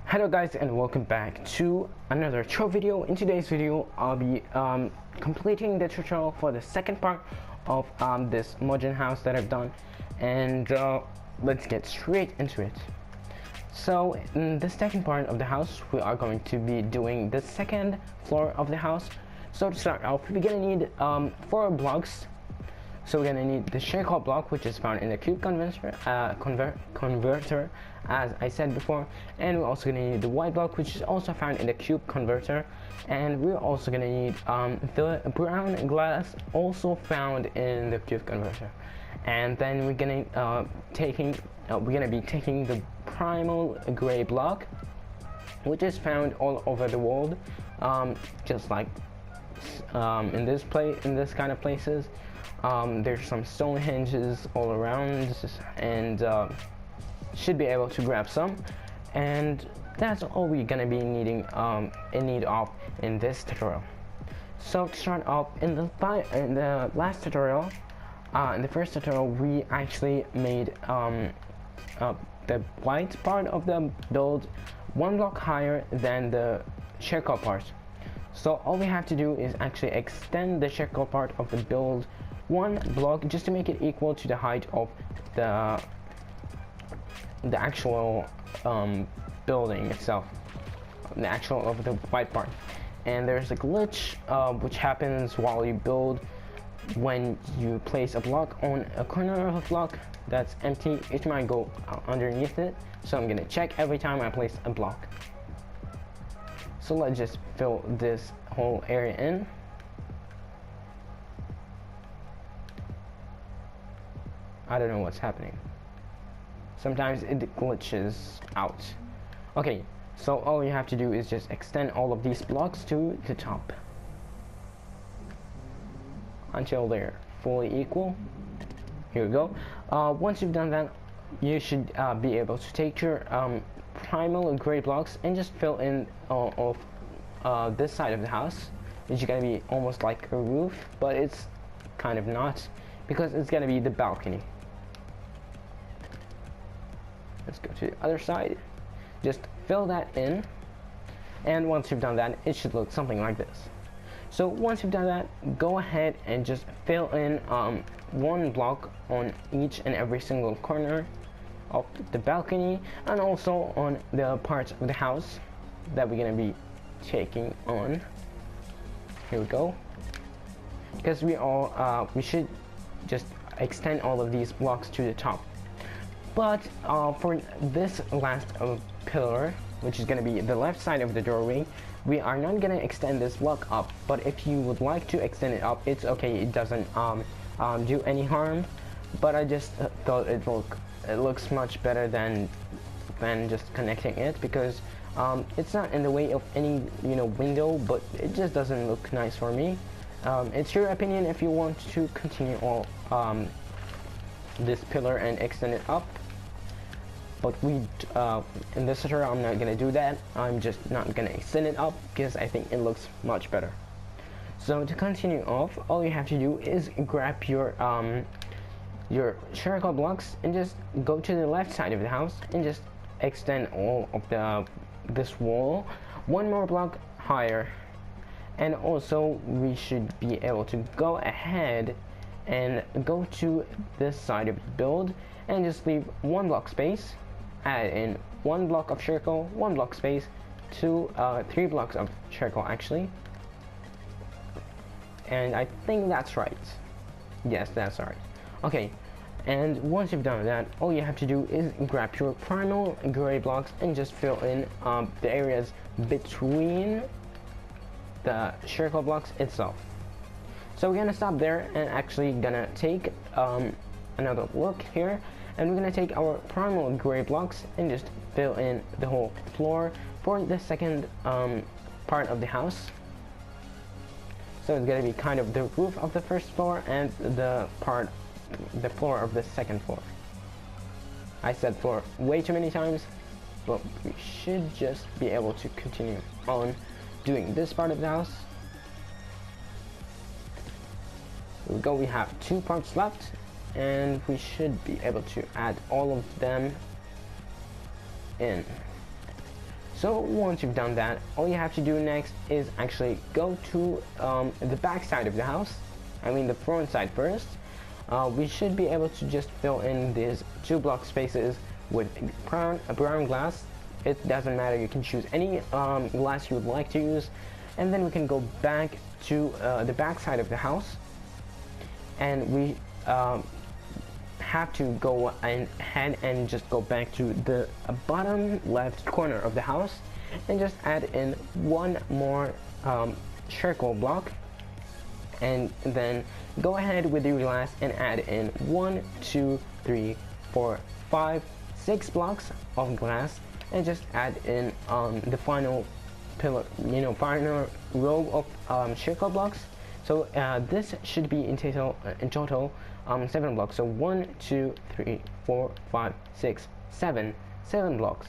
Hello guys, and welcome back to another Trove video. In today's video I'll be completing the tutorial for the second part of this modern house that I've done, and let's get straight into it. So in the second part of the house we are going to be doing the second floor of the house. So to start off, we're gonna need 4 blocks. So we're gonna need the share block, which is found in the cube converter, as I said before, and we're also gonna need the white block, which is also found in the cube converter, and we're also gonna need the brown glass, also found in the cube converter. And then we're gonna be taking the primal gray block, which is found all over the world, just like in this kind of places. There's some stone hinges all around, and should be able to grab some, and that's all we're gonna be needing in need of in this tutorial. So to start off, in the last tutorial, in the first tutorial, we actually made the white part of the build 1 block higher than the circle part. So all we have to do is actually extend the circle part of the build 1 block just to make it equal to the height of the actual building itself, the actual of the white part. And there's a glitch which happens while you build. When you place a block on a corner of a block that's empty, it might go underneath it. So I'm gonna check every time I place a block. So let's just fill this whole area in. I don't know what's happening. Sometimes it glitches out. Okay, so all you have to do is just extend all of these blocks to the top until they're fully equal. Here we go. Once you've done that, you should be able to take your primal gray blocks and just fill in of this side of the house, which is gonna be almost like a roof, but it's kind of not, because it's gonna be the balcony. Let's go to the other side. Just fill that in, and once you've done that, it should look something like this. So once you've done that, go ahead and just fill in 1 block on each and every single corner of the balcony, and also on the parts of the house that we're gonna be taking on. Here we go. Because we should just extend all of these blocks to the top. But for this last pillar, which is going to be the left side of the doorway, we are not going to extend this block up. But if you would like to extend it up, it's okay. It doesn't do any harm. But I just thought it looks much better than just connecting it, because it's not in the way of any window, but it just doesn't look nice for me. It's your opinion if you want to continue all this pillar and extend it up, but in this tutorial I'm not gonna do that. I'm just not gonna extend it up because I think it looks much better. So to continue off, all you have to do is grab your circle blocks and just go to the left side of the house and just extend all of this wall 1 more block higher. And also we should be able to go ahead and go to this side of the build and just leave 1 block space, add in 1 block of circle, 1 block space, 3 blocks of circle actually, and I think that's right. Yes, that's right. Okay, and once you've done that, all you have to do is grab your primal gray blocks and just fill in the areas between the circle blocks itself. So we're gonna stop there and actually gonna take another look here, and we're gonna take our primal gray blocks and just fill in the whole floor for the second part of the house. So it's gonna be kind of the roof of the first floor and the floor of the second floor. I said floor way too many times, but we should just be able to continue on doing this part of the house. Here we go. We have 2 parts left, and we should be able to add all of them in. So once you've done that, all you have to do next is actually go to the back side of the house. I mean the front side first. We should be able to just fill in these 2 block spaces with brown glass. It doesn't matter, you can choose any glass you would like to use, and then we can go back to the back side of the house, and we have to go ahead and just go back to the bottom left corner of the house and just add in 1 more circle block, and then go ahead with your glass and add in 1, 2, 3, 4, 5, 6 blocks of glass, and just add in the final pillar, final row of circle blocks. So this should be in total 7 blocks. So 1, 2, 3, 4, 5, 6, 7 blocks.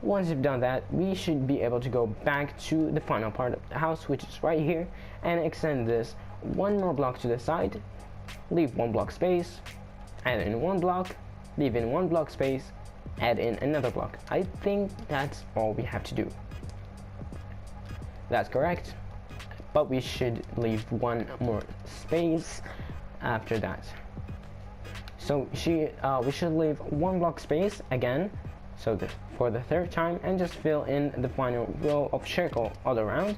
Once you've done that, we should be able to go back to the final part of the house, which is right here, and extend this 1 more block to the side, leave 1 block space, add in 1 block, leave in 1 block space, add in another block. I think that's all we have to do. That's correct, but we should leave 1 more space after that. So we should leave 1 block space again, so for the 3rd time, and just fill in the final row of circle all around.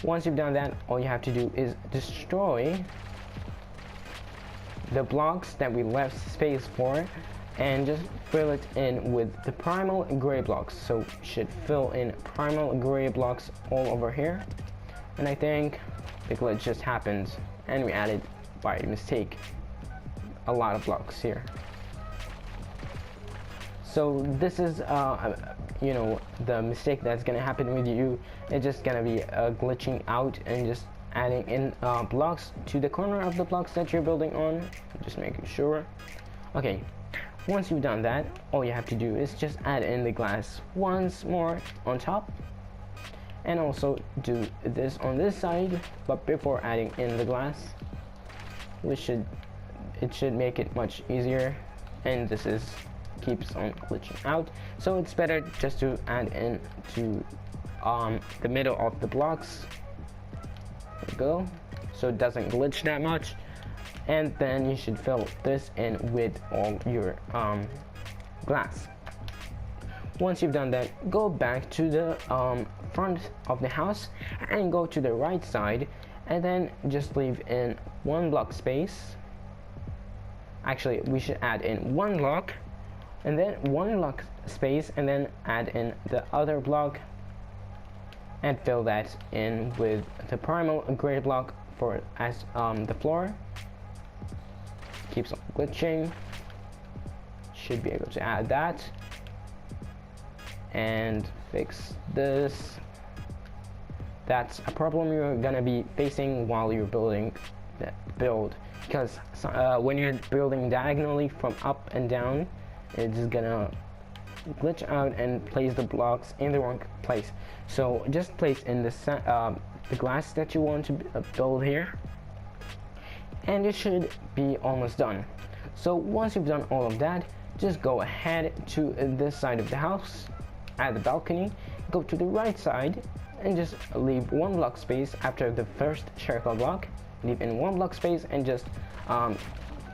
Once you've done that, all you have to do is destroy the blocks that we left space for, and just fill it in with the primal gray blocks. So should fill in primal gray blocks all over here. And I think the glitch just happened and we added by mistake a lot of blocks here. So this is the mistake that's gonna happen with you. It's just gonna be glitching out and just adding in blocks to the corner of the blocks that you're building on. Just making sure. Okay, once you've done that, all you have to do is just add in the glass once more on top, and also do this on this side. But before adding in the glass, it should make it much easier, and this keeps on glitching out, so it's better just to add in to the middle of the blocks. There we go, so it doesn't glitch that much. And then you should fill this in with all your glass. Once you've done that, go back to the front of the house and go to the right side, and then just leave in 1 block space. Actually, we should add in 1 block, and then 1 block space, and then add in the other block and fill that in with the primal gray block for as the floor. Keeps on glitching. Should be able to add that and fix this. That's a problem you're gonna be facing while you're building that build, because when you're building diagonally from up and down, it's gonna glitch out and place the blocks in the wrong place. So just place in the glass that you want to build here, and it should be almost done. So once you've done all of that, just go ahead to this side of the house, add the balcony, go to the right side, and just leave 1 block space after the first circle block. Leave in 1 block space and just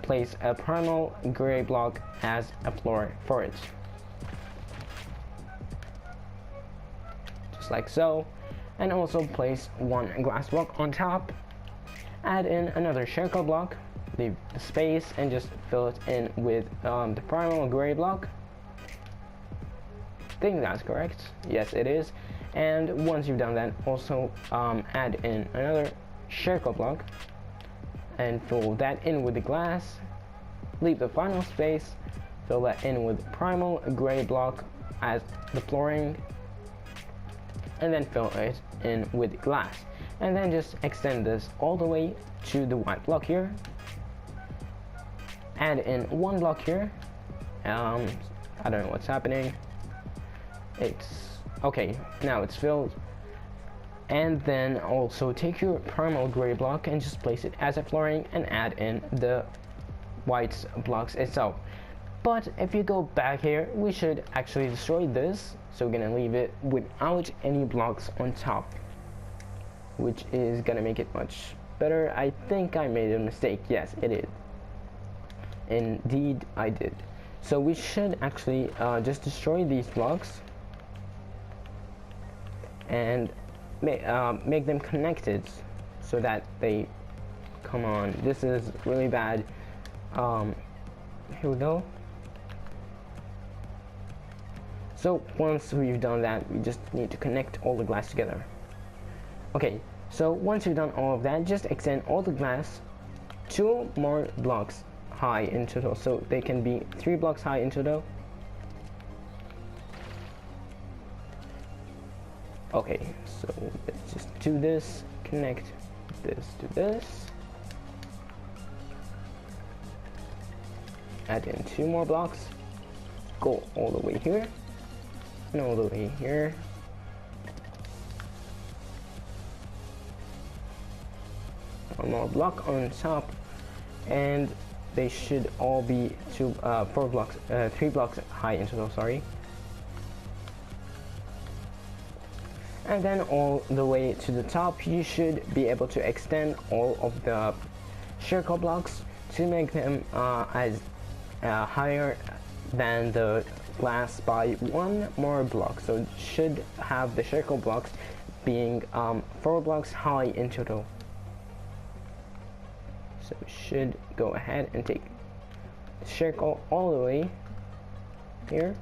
place a primal gray block as a floor for it. Just like so. And also place 1 glass block on top. Add in another circle block, leave the space, and just fill it in with the primal gray block. I think that's correct. Yes, it is. And once you've done that, also add in another circle block and fill that in with the glass. Leave the final space, fill that in with primal gray block as the flooring, and then fill it in with glass. And then just extend this all the way to the white block here. Add in 1 block here. I don't know what's happening. It's okay, now it's filled. And then also take your primal gray block and just place it as a flooring and add in the white blocks itself. But if you go back here, we should actually destroy this So we're gonna leave it without any blocks on top, which is gonna make it much better. I think I made a mistake. Yes, it is. Indeed, I did. So we should actually just destroy these blocks and make them connected so that they come on. This is really bad. Here we go. So once we've done that, we just need to connect all the glass together. Okay, so once you've done all of that, just extend all the glass 2 more blocks high in total, so they can be 3 blocks high in total. Okay, so let's just do this, connect this to this, add in 2 more blocks, go all the way here, and all the way here. One more block on top, and they should all be 3 blocks high in total, sorry. And then all the way to the top, you should be able to extend all of the circle blocks to make them as higher than the glass by 1 more block. So it should have the circle blocks being 4 blocks high in total. So we should go ahead and take the circle all the way here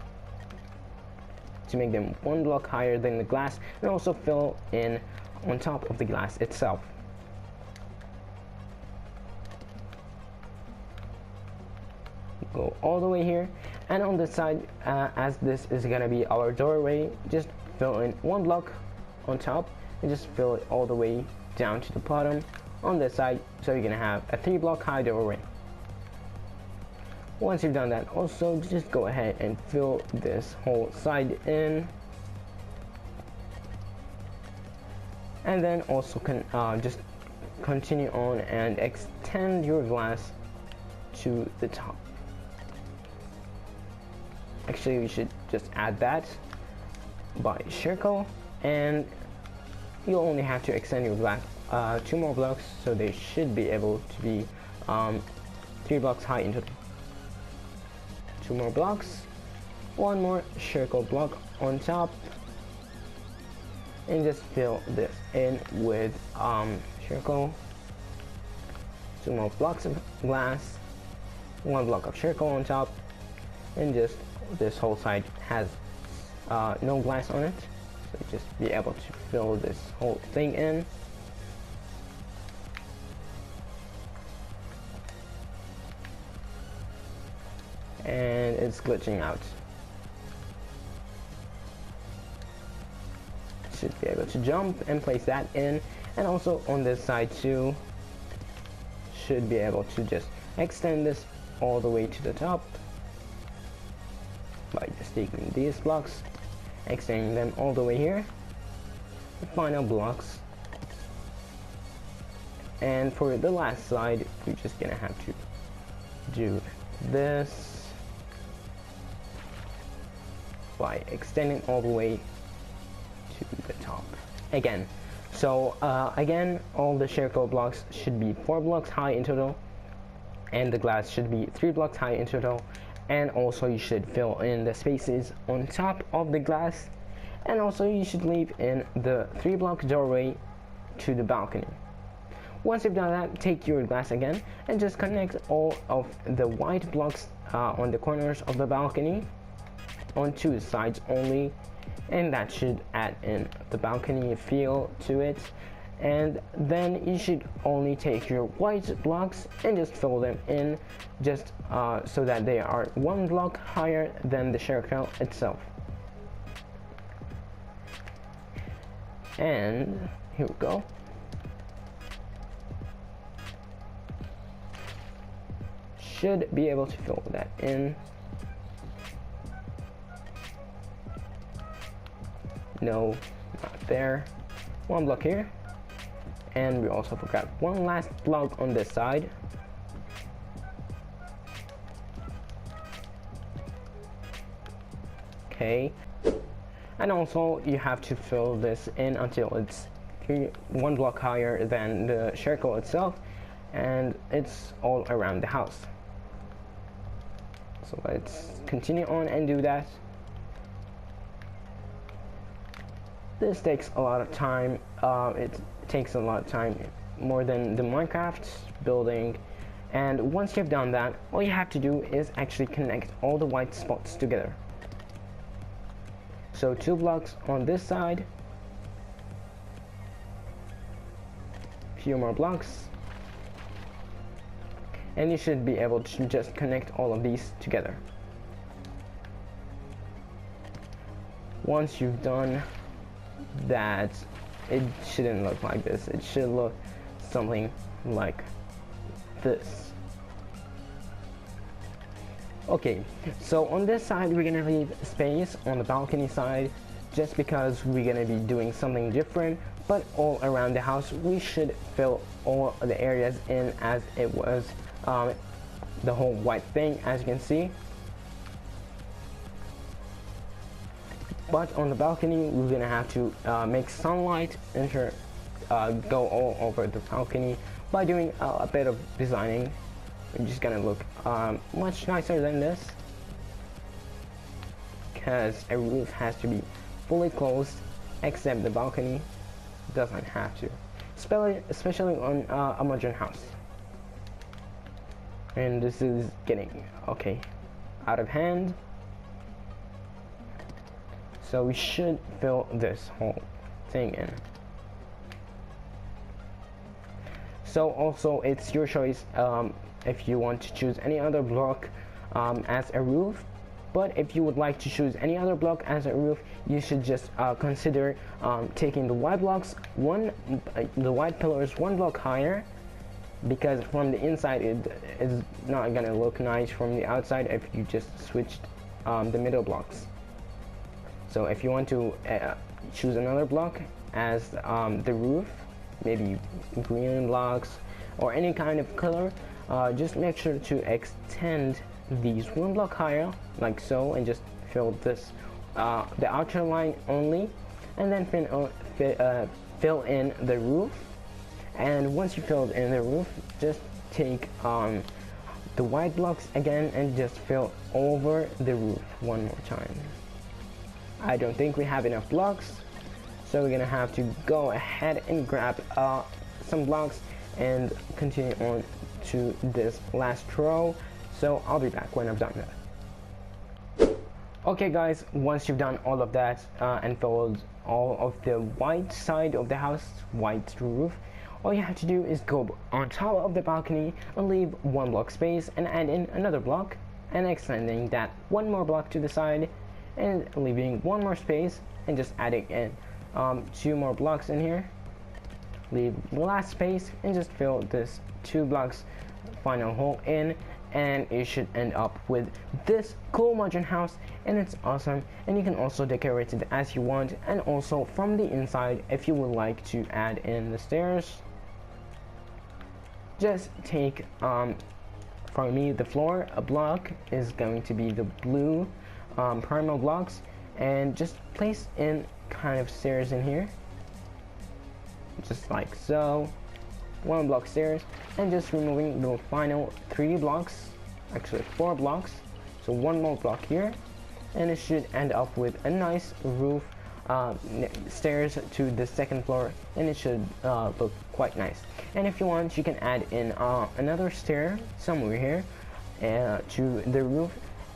to make them 1 block higher than the glass, and also fill in on top of the glass itself. Go all the way here, and on this side, as this is gonna be our doorway, just fill in 1 block on top and just fill it all the way down to the bottom on this side, so you're gonna have a 3 block high doorway. Once you've done that, also just go ahead and fill this whole side in, and then also just continue on and extend your glass to the top. Actually, we should just add that by circle, and you'll only have to extend your glass 2 more blocks, so they should be able to be 3 blocks high into 2 more blocks, 1 more circle block on top, and just fill this in with circle, 2 more blocks of glass, 1 block of circle on top, and just this whole side has no glass on it, so just be able to fill this whole thing in. And it's glitching out. Should be able to jump and place that in, and also on this side too, should be able to just extend this all the way to the top by just taking these blocks, extending them all the way here, the final blocks. And for the last side, we're just gonna have to do this by extending all the way to the top again. So again, all the circle blocks should be 4 blocks high in total, and the glass should be 3 blocks high in total, and also you should fill in the spaces on top of the glass, and also you should leave in the 3 block doorway to the balcony. Once you've done that, take your glass again and just connect all of the white blocks on the corners of the balcony on 2 sides only, and that should add in the balcony feel to it. And then you should only take your white blocks and just fill them in, just so that they are 1 block higher than the circle itself. And here we go. Should be able to fill that in. No, not there. 1 block here. And we also forgot 1 last block on this side. Okay. And also you have to fill this in until it's 1 block higher than the circle itself, and it's all around the house. So let's continue on and do that. This takes a lot of time. It takes a lot of time, more than the Minecraft building. And once you've done that, all you have to do is actually connect all the white spots together. So 2 blocks on this side, few more blocks, and you should be able to just connect all of these together. Once you've done that, it shouldn't look like this. It should look something like this. Okay, so on this side we're gonna leave space on the balcony side, just because we're gonna be doing something different. But all around the house we should fill all the areas in as it was, the whole white thing, as you can see. But on the balcony we're gonna have to make sunlight enter, go all over the balcony by doing a bit of designing. We're just gonna look much nicer than this, because a roof has to be fully closed, except the balcony doesn't have to, especially on a modern house. And this is getting out of hand, so we should fill this whole thing in. So also it's your choice if you want to choose any other block as a roof. But if you would like to choose any other block as a roof, you should just consider taking the white blocks, the white pillars 1 block higher, because from the inside it is not gonna look nice from the outside if you just switched the middle blocks. So if you want to choose another block as the roof, maybe green blocks or any kind of color, just make sure to extend these 1 block higher, like so, and just fill this, the outer line only, and then fill in the roof. And once you filled in the roof, just take the white blocks again and just fill over the roof 1 more time. I don't think we have enough blocks, so we're gonna have to go ahead and grab some blocks and continue on to this last row. So I'll be back when I've done that. Okay guys, once you've done all of that and filled all of the white side of the house, white roof, all you have to do is go on top of the balcony and leave 1 block space and add in another block, and extending that 1 more block to the side and leaving 1 more space and just adding in 2 more blocks in here, leave the last space and just fill this 2 blocks final hole in, and you should end up with this cool modern house. And it's awesome, and you can also decorate it as you want. And also from the inside, if you would like to add in the stairs, just take for me the floor block is going to be the blue primal blocks, and just place in kind of stairs in here, just like so, 1 block stairs, and just removing the final 3 blocks, actually 4 blocks, so 1 more block here, and it should end up with a nice roof, stairs to the 2nd floor, and it should look quite nice. And if you want, you can add in another stair somewhere here to the roof.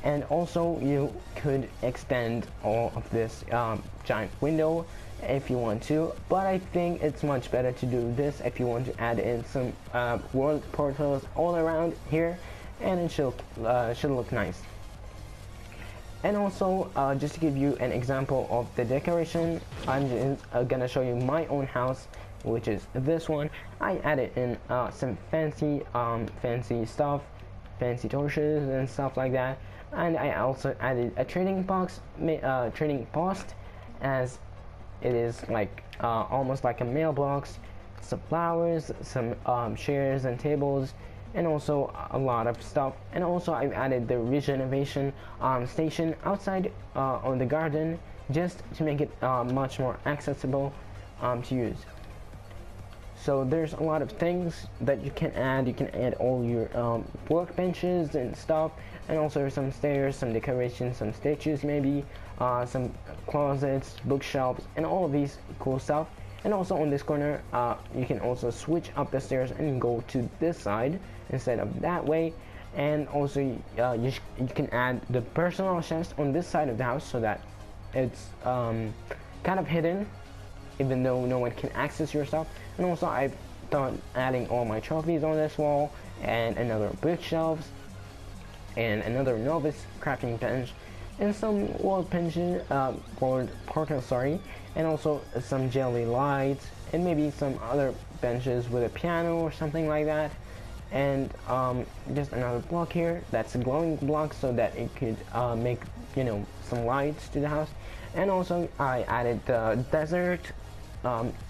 And also you could extend all of this giant window if you want to, but I think it's much better to do this if you want to add in some world portals all around here, and it should look nice. And also just to give you an example of the decoration, I'm just gonna show you my own house, which is this one. I added in some fancy stuff, fancy torches and stuff like that. And I also added a trading post, as it is like almost like a mailbox, some flowers, some chairs and tables, and also a lot of stuff. And also I've added the regeneration station outside on the garden, just to make it much more accessible to use. So there's a lot of things that you can add. You can add all your workbenches and stuff, and also some stairs, some decorations, some statues maybe, some closets, bookshelves, and all of these cool stuff. And also on this corner, you can also switch up the stairs and go to this side instead of that way. And also you can add the personal chest on this side of the house so that it's kind of hidden, even though no one can access your stuff. And also I thought adding all my trophies on this wall, and another bookshelves, and another novice crafting bench, and some world pension, world portal, sorry, and also some jelly lights, and maybe some other benches with a piano or something like that. And just another block here that's a glowing block so that it could make, you know, some lights to the house. And also I added the desert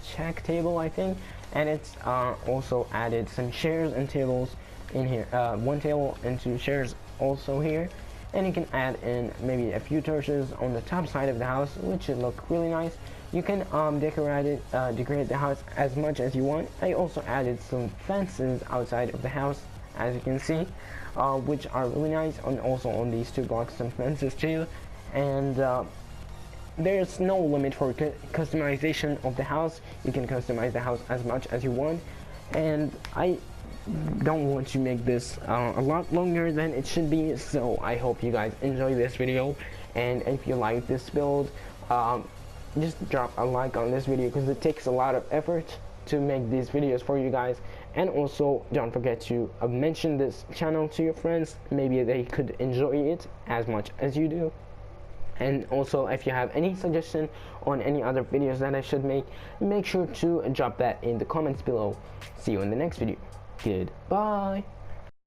check table, I think, and it's also added some chairs and tables in here, one table and two chairs also here. And you can add in maybe a few torches on the top side of the house, which should look really nice. You can decorate the house as much as you want. I also added some fences outside of the house, as you can see, which are really nice, and also on these two blocks some fences too. And there's no limit for customization of the house. You can customize the house as much as you want, and I don't want to make this a lot longer than it should be, so I hope you guys enjoy this video. And if you like this build, just drop a like on this video, because it takes a lot of effort to make these videos for you guys. And also don't forget to mention this channel to your friends, maybe they could enjoy it as much as you do. And also, if you have any suggestion on any other videos that I should make sure to drop that in the comments below. See you in the next video. Goodbye.